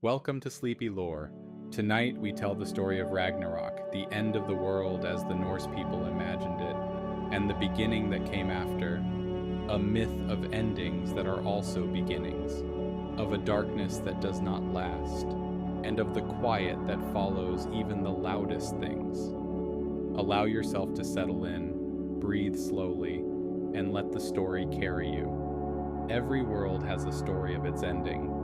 Welcome to Sleepy Lore. Tonight we tell the story of Ragnarök, the end of the world as the Norse people imagined it, and the beginning that came after, a myth of endings that are also beginnings, of a darkness that does not last, and of the quiet that follows even the loudest things. Allow yourself to settle in, breathe slowly, and let the story carry you. Every world has a story of its ending.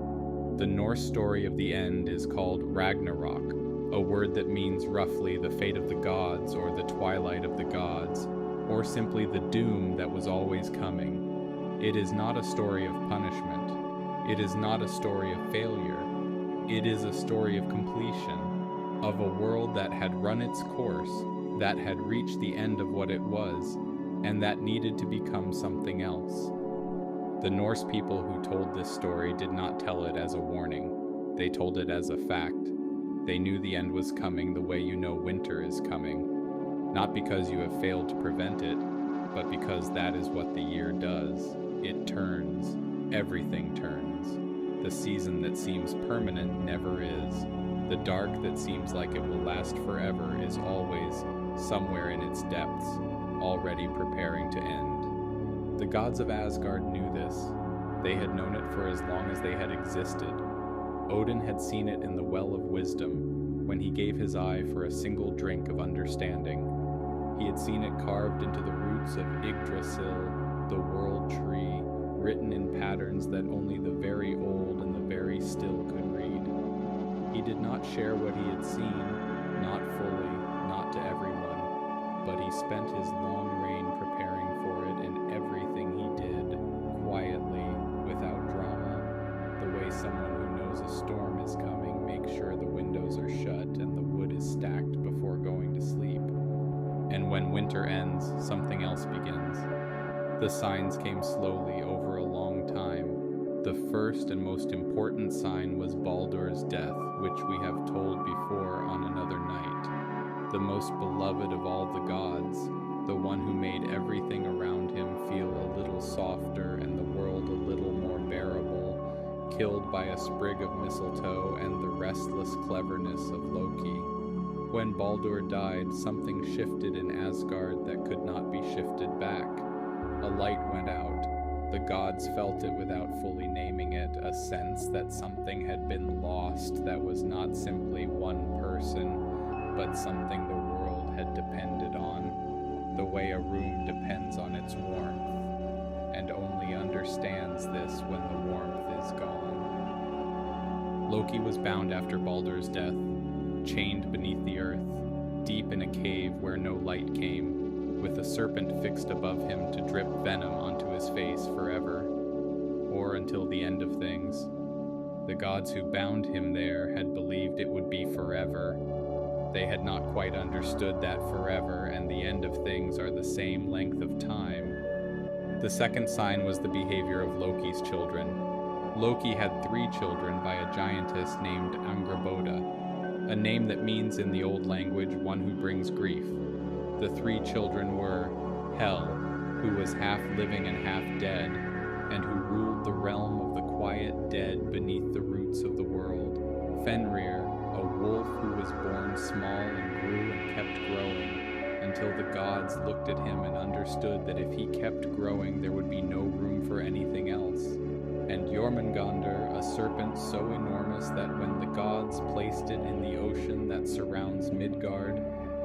The Norse story of the end is called Ragnarök, a word that means roughly the fate of the gods or the twilight of the gods, or simply the doom that was always coming. It is not a story of punishment. It is not a story of failure. It is a story of completion, of a world that had run its course, that had reached the end of what it was, and that needed to become something else. The Norse people who told this story did not tell it as a warning. They told it as a fact. They knew the end was coming the way you know winter is coming. Not because you have failed to prevent it, but because that is what the year does. It turns. Everything turns. The season that seems permanent never is. The dark that seems like it will last forever is always, somewhere in its depths, already preparing to end. The gods of Asgard knew this. They had known it for as long as they had existed. Odin had seen it in the well of wisdom, when he gave his eye for a single drink of understanding. He had seen it carved into the roots of Yggdrasil, the world tree, written in patterns that only the very old and the very still could read. He did not share what he had seen, not fully, not to everyone, but he spent his long reign preparing for it in everything he did, quietly, without drama, the way someone who knows a storm is coming makes sure the windows are shut and the wood is stacked before going to sleep. And when winter ends, something else begins. The signs came slowly over a long time. The first and most important sign was Baldur's death, which we have told before on another night. The most beloved of all the gods, the one who made everything around him feel a little softer and the world a little more bearable, killed by a sprig of mistletoe and the restless cleverness of Loki. When Baldur died, something shifted in Asgard that could not be shifted back. A light went out. The gods felt it without fully naming it, a sense that something had been lost that was not simply one person, but something the world had depended on, the way a room depends on its warmth, and only understands this when the warmth is gone. Loki was bound after Baldur's death, chained beneath the earth, deep in a cave where no light came, with a serpent fixed above him to drip venom onto his face forever, or until the end of things. The gods who bound him there had believed it would be forever. They had not quite understood that forever and the end of things are the same length of time. The second sign was the behavior of Loki's children. Loki had 3 children by a giantess named Angrboda, a name that means in the old language one who brings grief. The 3 children were Hel, who was half living and half dead, and who ruled the realm of the quiet dead beneath the roots of the world. Fenrir, a wolf who was born small and grew and kept growing, until the gods looked at him and understood that if he kept growing there would be no room for anything else. And Jörmungandr, a serpent so enormous that when the gods placed it in the ocean that surrounds Midgard,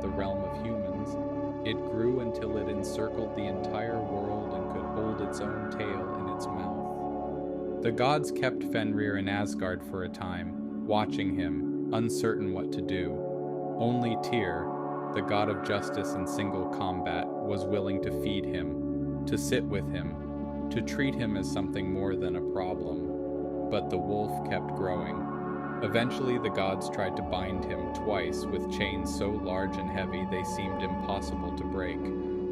the realm of humans, it grew until it encircled the entire world and could hold its own tail in its mouth. The gods kept Fenrir in Asgard for a time, watching him, uncertain what to do. Only Tyr, the god of justice and single combat, was willing to feed him, to sit with him, to treat him as something more than a problem. But the wolf kept growing. Eventually the gods tried to bind him twice with chains so large and heavy they seemed impossible to break.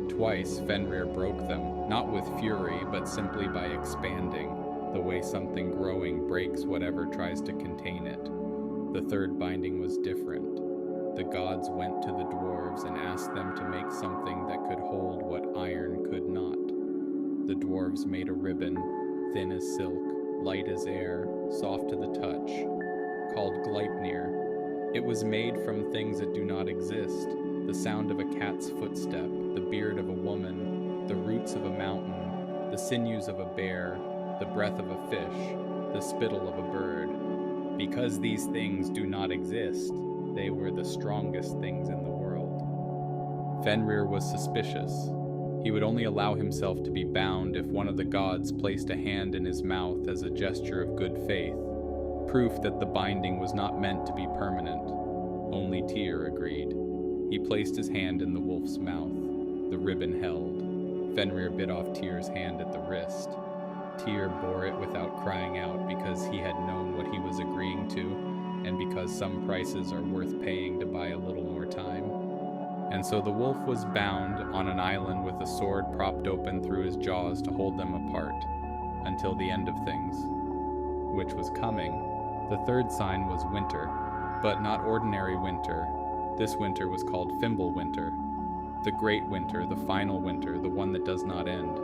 Twice Fenrir broke them, not with fury, but simply by expanding, the way something growing breaks whatever tries to contain it. The third binding was different. The gods went to the dwarves and asked them to make something that could hold what iron could not. The dwarves made a ribbon, thin as silk, light as air, soft to the touch, called Gleipnir. It was made from things that do not exist: the sound of a cat's footstep, the beard of a woman, the roots of a mountain, the sinews of a bear, the breath of a fish, the spittle of a bird. Because these things do not exist, they were the strongest things in the world. Fenrir was suspicious. He would only allow himself to be bound if one of the gods placed a hand in his mouth as a gesture of good faith, proof that the binding was not meant to be permanent. Only Tyr agreed. He placed his hand in the wolf's mouth. The ribbon held. Fenrir bit off Tyr's hand at the wrist. Tyr bore it without crying out because he had known what he was agreeing to, and because some prices are worth paying to buy a little more time. And so the wolf was bound on an island with a sword propped open through his jaws to hold them apart, until the end of things, which was coming. The third sign was winter, but not ordinary winter. This winter was called Fimbulwinter, the great winter, the final winter, the one that does not end.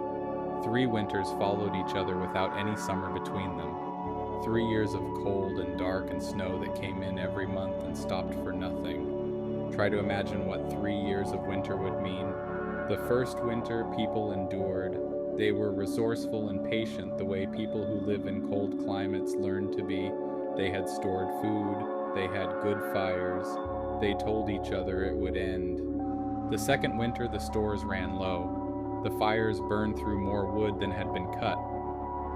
3 winters followed each other without any summer between them. 3 years of cold and dark and snow that came in every month and stopped for nothing. Try to imagine what 3 years of winter would mean. The first winter people endured. They were resourceful and patient the way people who live in cold climates learn to be. They had stored food. They had good fires. They told each other it would end. The second winter, the stores ran low. The fires burned through more wood than had been cut.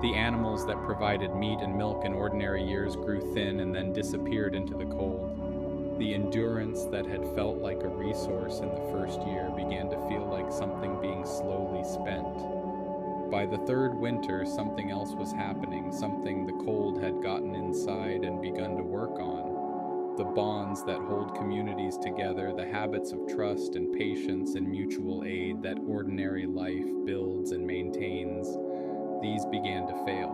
The animals that provided meat and milk in ordinary years grew thin and then disappeared into the cold. The endurance that had felt like a resource in the first year began to feel like something being slowly spent. By the third winter, something else was happening, something the cold had gotten inside and begun to work on. The bonds that hold communities together, the habits of trust and patience and mutual aid that ordinary life builds and maintains, these began to fail.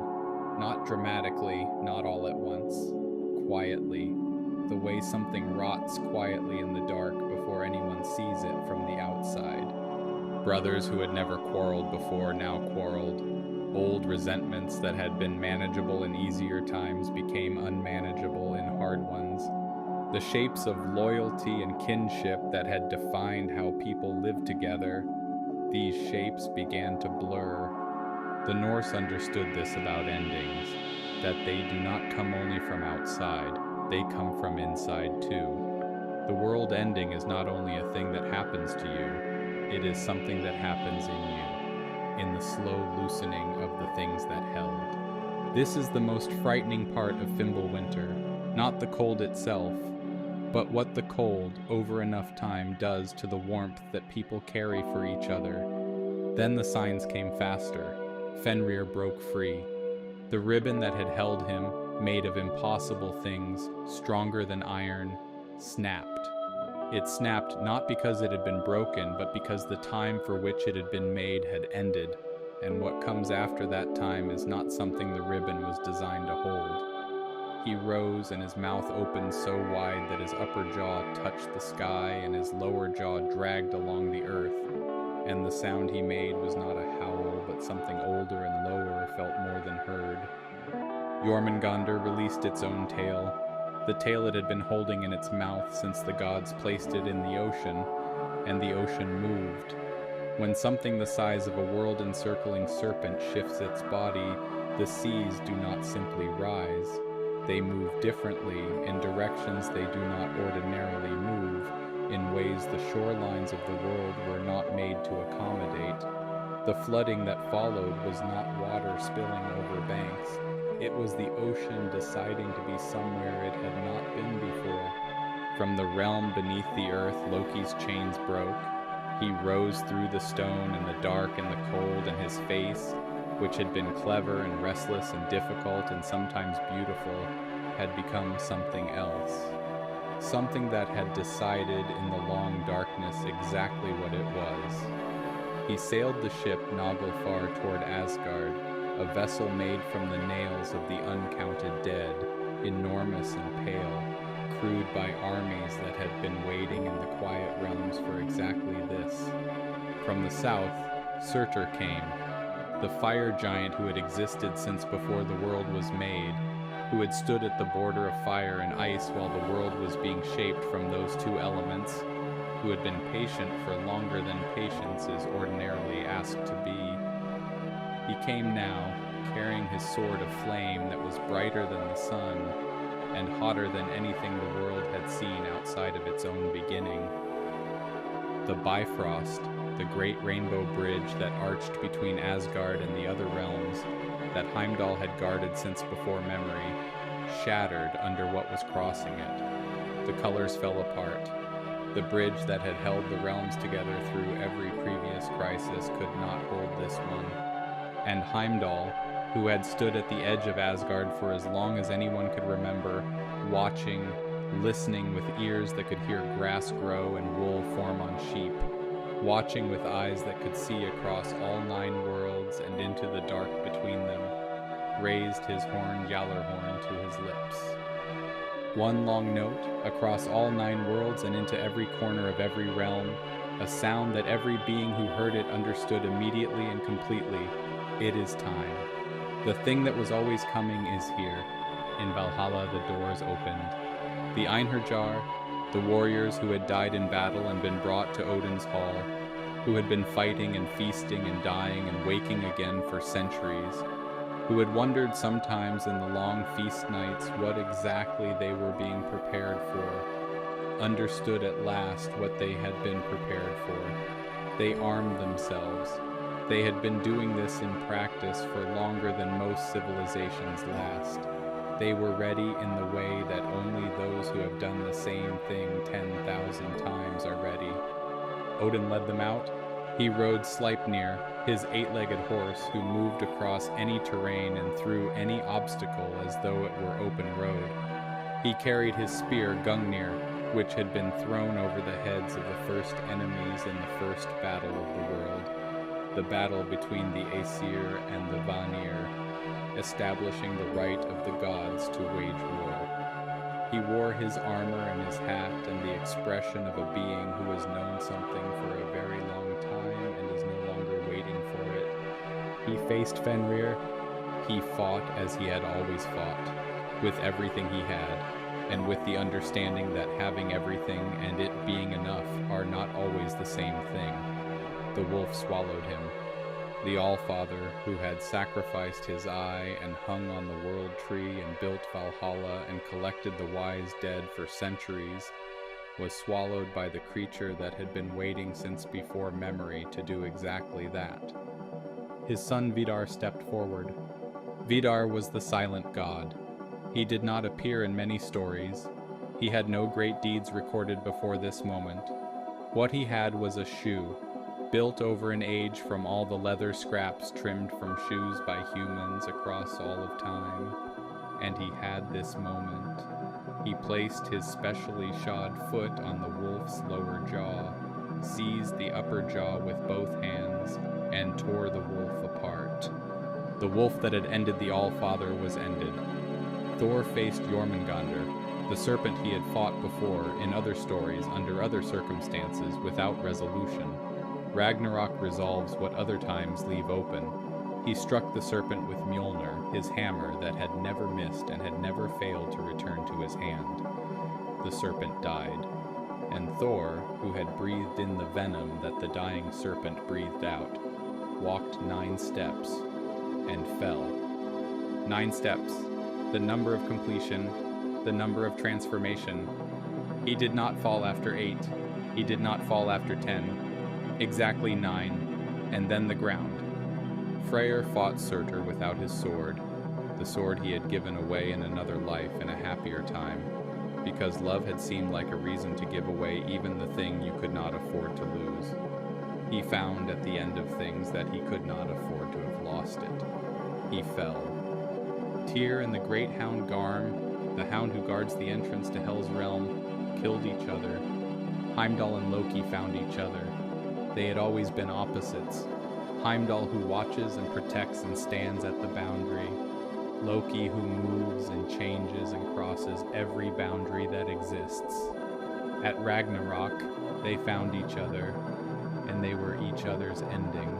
Not dramatically, not all at once, quietly, the way something rots quietly in the dark before anyone sees it from the outside. Brothers who had never quarreled before now quarreled. Old resentments that had been manageable in easier times became unmanageable in hard ones. The shapes of loyalty and kinship that had defined how people lived together, these shapes began to blur. The Norse understood this about endings, that they do not come only from outside, they come from inside too. The world ending is not only a thing that happens to you, it is something that happens in you, in the slow loosening of the things that held. This is the most frightening part of Fimbulwinter, not the cold itself, but what the cold, over enough time, does to the warmth that people carry for each other. Then the signs came faster. Fenrir broke free. The ribbon that had held him, made of impossible things, stronger than iron, snapped. It snapped not because it had been broken, but because the time for which it had been made had ended, and what comes after that time is not something the ribbon was designed to hold. He rose, and his mouth opened so wide that his upper jaw touched the sky and his lower jaw dragged along the earth, and the sound he made was not a howl, but something older and lower felt more than heard. Jörmungandr released its own tail, the tail it had been holding in its mouth since the gods placed it in the ocean, and the ocean moved. When something the size of a world-encircling serpent shifts its body, the seas do not simply rise. They move differently, in directions they do not ordinarily move, in ways the shorelines of the world were not made to accommodate. The flooding that followed was not water spilling over banks. It was the ocean deciding to be somewhere it had not been before. From the realm beneath the earth, Loki's chains broke. He rose through the stone and the dark and the cold, and his face, which had been clever and restless and difficult and sometimes beautiful, had become something else. Something that had decided in the long darkness exactly what it was. He sailed the ship Naglfar toward Asgard, a vessel made from the nails of the uncounted dead, enormous and pale, crewed by armies that had been waiting in the quiet realms for exactly this. From the south, Surtur came, the fire giant who had existed since before the world was made. who had stood at the border of fire and ice while the world was being shaped from those two elements, who had been patient for longer than patience is ordinarily asked to be. He came now, carrying his sword of flame that was brighter than the sun, and hotter than anything the world had seen outside of its own beginning. The Bifrost, the great rainbow bridge that arched between Asgard and the other realms, that Heimdall had guarded since before memory, shattered under what was crossing it. The colors fell apart. The bridge that had held the realms together through every previous crisis could not hold this one. And Heimdall, who had stood at the edge of Asgard for as long as anyone could remember, watching, listening with ears that could hear grass grow and wool form on sheep, watching with eyes that could see across all 9 worlds and into the dark between them, raised his horn Gjallarhorn to his lips. One long note, across all 9 worlds and into every corner of every realm, a sound that every being who heard it understood immediately and completely. It is time. The thing that was always coming is here. In Valhalla the doors opened. The Einherjar, the warriors who had died in battle and been brought to Odin's hall, who had been fighting and feasting and dying and waking again for centuries, who had wondered sometimes in the long feast nights what exactly they were being prepared for, understood at last what they had been prepared for. They armed themselves. They had been doing this in practice for longer than most civilizations last. They were ready in the way that only those who have done the same thing 10,000 times are ready. Odin led them out. He rode Sleipnir, his 8-legged horse, who moved across any terrain and through any obstacle as though it were open road. He carried his spear Gungnir, which had been thrown over the heads of the first enemies in the first battle of the world, the battle between the Aesir and the Vanir, establishing the right of the gods to wage war. He wore his armor and his hat and the expression of a being who has known something for a very long time and is no longer waiting for it. He faced Fenrir. He fought as he had always fought, with everything he had, and with the understanding that having everything and it being enough are not always the same thing. The wolf swallowed him. The Allfather, who had sacrificed his eye and hung on the world tree and built Valhalla and collected the wise dead for centuries, was swallowed by the creature that had been waiting since before memory to do exactly that. His son Vidar stepped forward. Vidar was the silent god. He did not appear in many stories. He had no great deeds recorded before this moment. What he had was a shoe, built over an age from all the leather scraps trimmed from shoes by humans across all of time. And he had this moment. He placed his specially shod foot on the wolf's lower jaw, seized the upper jaw with both hands, and tore the wolf apart. The wolf that had ended the Allfather was ended. Thor faced Jörmungandr, the serpent he had fought before in other stories under other circumstances without resolution. Ragnarök resolves what other times leave open. He struck the serpent with Mjolnir, his hammer that had never missed and had never failed to return to his hand. The serpent died, and Thor, who had breathed in the venom that the dying serpent breathed out, walked 9 steps and fell. 9 steps, the number of completion, the number of transformation. He did not fall after 8. He did not fall after 10. Exactly 9, and then the ground. Freyr fought Surtur without his sword, the sword he had given away in another life in a happier time, because love had seemed like a reason to give away even the thing you could not afford to lose. He found at the end of things that he could not afford to have lost it. He fell. Tyr and the great hound Garm, the hound who guards the entrance to Hel's realm, killed each other. Heimdall and Loki found each other. They had always been opposites. Heimdall who watches and protects and stands at the boundary. Loki who moves and changes and crosses every boundary that exists. At Ragnarök, they found each other, and they were each other's ending.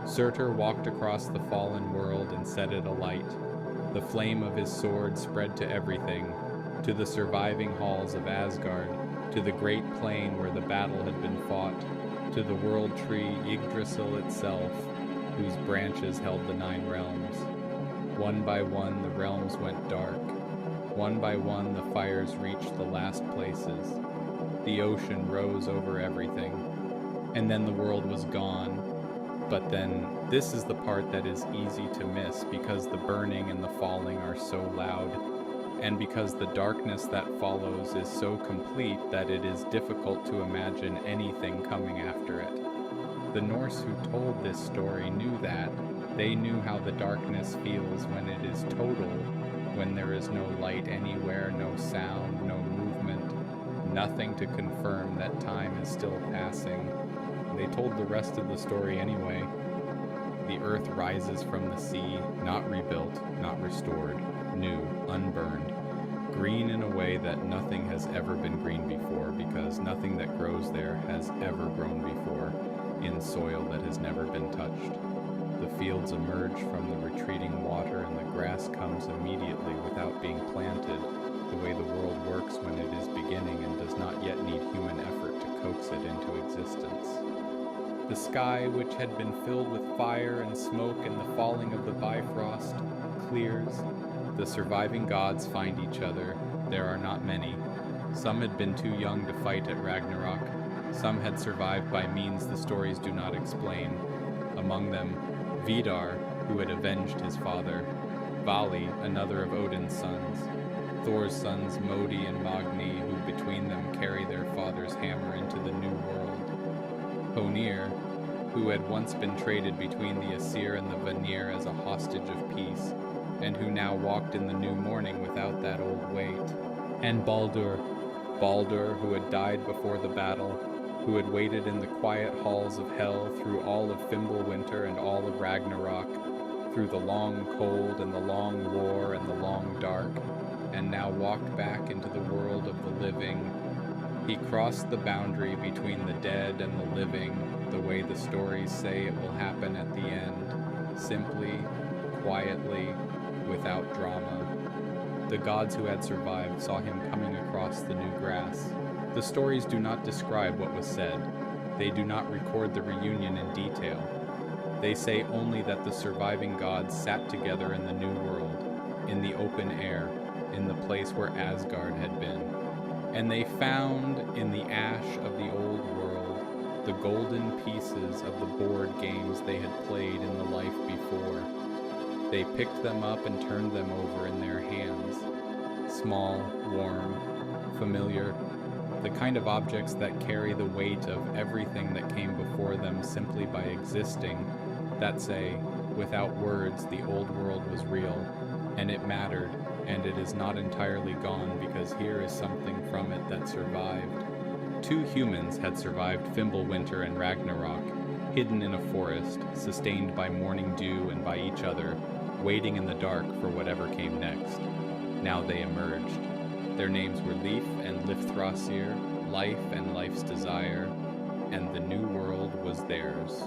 Surtur walked across the fallen world and set it alight. The flame of his sword spread to everything, to the surviving halls of Asgard, to the great plain where the battle had been fought, to the world tree Yggdrasil itself, whose branches held the 9 realms. One by one the realms went dark. One by one the fires reached the last places. The ocean rose over everything. And then the world was gone. But then, this is the part that is easy to miss because the burning and the falling are so loud, and because the darkness that follows is so complete that it is difficult to imagine anything coming after it. The Norse who told this story knew that. They knew how the darkness feels when it is total, when there is no light anywhere, no sound, no movement, nothing to confirm that time is still passing. They told the rest of the story anyway. The earth rises from the sea, not rebuilt, not restored, new, unburned, green in a way that nothing has ever been green before, because nothing that grows there has ever grown before in soil that has never been touched. The fields emerge from the retreating water, and the grass comes immediately without being planted, the way the world works when it is beginning and does not yet need human effort to coax it into existence. The sky, which had been filled with fire and smoke and the falling of the Bifrost, clears. The surviving gods find each other. There are not many. Some had been too young to fight at Ragnarök. Some had survived by means the stories do not explain. Among them, Vidar, who had avenged his father, Vali, another of Odin's sons, Thor's sons Modi and Magni, who between them carry their father's hammer into the new world, Fenrir, who had once been traded between the Aesir and the Vanir as a hostage of peace, and who now walked in the new morning without that old weight, and Baldur, who had died before the battle, who had waited in the quiet halls of hell through all of Fimbulwinter and all of Ragnarök, through the long cold and the long war and the long dark, and now walked back into the world of the living. He crossed the boundary between the dead and the living, the way the stories say it will happen at the end, simply, quietly, without drama. The gods who had survived saw him coming across the new grass. The stories do not describe what was said. They do not record the reunion in detail. They say only that the surviving gods sat together in the new world, in the open air, in the place where Asgard had been. And they found in the ash of the old world the golden pieces of the board games they had played in the life before. They picked them up and turned them over in their hands. Small, warm, familiar, the kind of objects that carry the weight of everything that came before them simply by existing, that say, without words, the old world was real, and it mattered, and it is not entirely gone because here is something from it that survived. 2 humans had survived Fimbulwinter and Ragnarök, hidden in a forest, sustained by morning dew and by each other, waiting in the dark for whatever came next. Now they emerged. Their names were Leif and Lifthrasir, Life and Life's Desire, and the new world was theirs.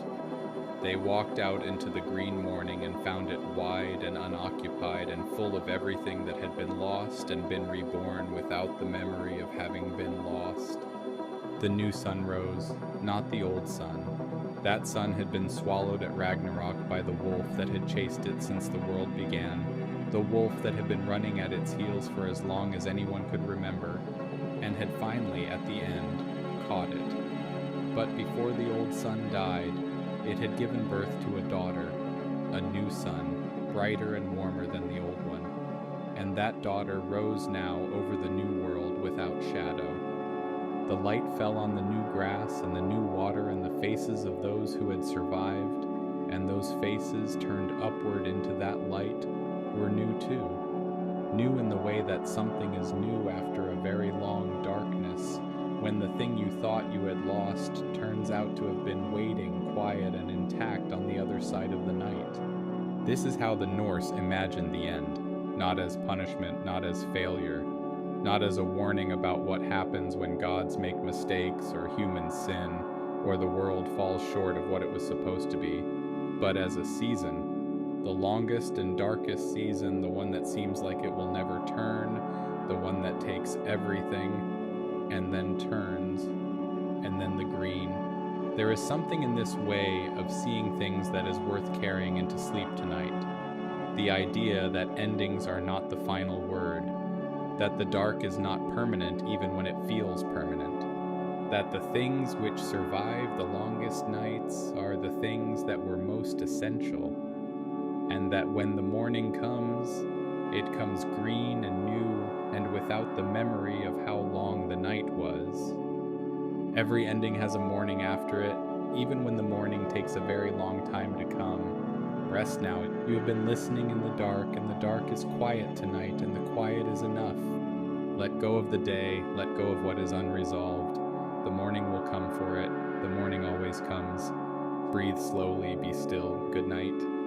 They walked out into the green morning and found it wide and unoccupied and full of everything that had been lost and been reborn without the memory of having been lost. The new sun rose, not the old sun. That sun had been swallowed at Ragnarök by the wolf that had chased it since the world began, the wolf that had been running at its heels for as long as anyone could remember, and had finally, at the end, caught it. But before the old sun died, it had given birth to a daughter, a new sun, brighter and warmer than the old one. And that daughter rose now over the new world without shadow. The light fell on the new grass and the new water and the faces of those who had survived, and those faces turned upward into that light were new too. New in the way that something is new after a very long darkness, when the thing you thought you had lost turns out to have been waiting, quiet and intact on the other side of the night. This is how the Norse imagined the end, not as punishment, not as failure, not as a warning about what happens when gods make mistakes or humans sin, or the world falls short of what it was supposed to be, but as a season, The longest and darkest season, the one that seems like it will never turn, the one that takes everything and then turns, and then the green. There is something in this way of seeing things that is worth carrying into sleep tonight. The idea that endings are not the final word, that the dark is not permanent even when it feels permanent, that the things which survive the longest nights are the things that were most essential, and that when the morning comes, it comes green and new and without the memory of how long the night was. Every ending has a morning after it, even when the morning takes a very long time to come. Rest now. You have been listening in the dark, and the dark is quiet tonight, and the quiet is enough. Let go of the day, let go of what is unresolved. The morning will come for it. The morning always comes. Breathe slowly, be still. Good night.